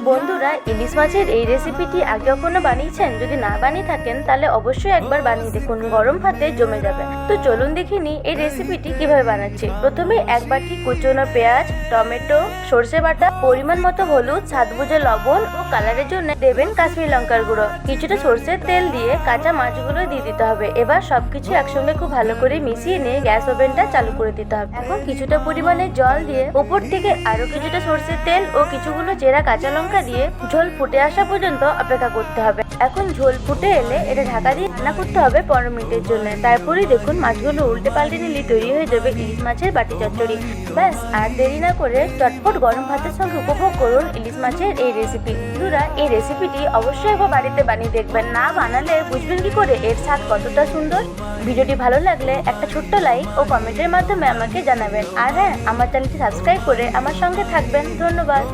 বন্ধুরা, ইলিশ মাছের এই রেসিপিটি আগে কখনো বানিয়েছেন? যদি না বানিয়ে থাকেন তাহলে অবশ্যই একবার বানিয়ে দেখুন, গরম ভাতে জমে যাবে। তো চলুন দেখে নিই এই রেসিপিটি কিভাবে বানাচ্ছি। প্রথমে এক বাটি কুচনো পেঁয়াজ, টমেটো, সর্ষে বাটা, পরিমাণ মতো হলুদ, স্বাদ বুঝে লবণ ও কালারের জন্য দেবেন কাশ্মীরি লঙ্কার গুঁড়ো। কিছুটা সর্ষের তেল দিয়ে কাঁচা মাছগুলো দিয়ে দিতে হবে। এবার সবকিছু একসঙ্গে খুব ভালো করে মিশিয়ে নিয়ে গ্যাস ওভেনটা চালু করে দিতে হবে। এখন কিছুটা পরিমাণে জল দিয়ে উপর থেকে আরো কিছুটা সর্ষের তেল ও কিছুগুলো চেরা কাঁচা লঙ্কা দিয়ে ঝোল ফুটে আসা পর্যন্ত অপেক্ষা করতে হবে। এখন ঝোল ফুটে এলে এটা ঢাকা দিয়ে রান্না করতে হবে 15 মিনিটের জন্য। তারপরে দেখুন মাছগুলো উল্টে পাল্টে নিলে তৈরি হয়ে যাবে ইলিশ মাছের বাটি চচ্চড়ি। ব্যাস, আর দেরি না করে চটপট গরম ভাতের সঙ্গে উপভোগ করুন ইলিশ মাছের এই রেসিপি। বন্ধুরা, এই রেসিপিটি অবশ্যই একবার বাড়িতে বানিয়ে দেখবেন। না বানালে বুঝবেন কি করে এর স্বাদ কতটা সুন্দর। ভিডিওটি ভালো লাগলে একটা ছোট্ট লাইক ও কমেন্টের মাধ্যমে আমাকে জানাবেন। আর হ্যাঁ, আমার চ্যানেলটি সাবস্ক্রাইব করে আমার সঙ্গে থাকবেন। ধন্যবাদ।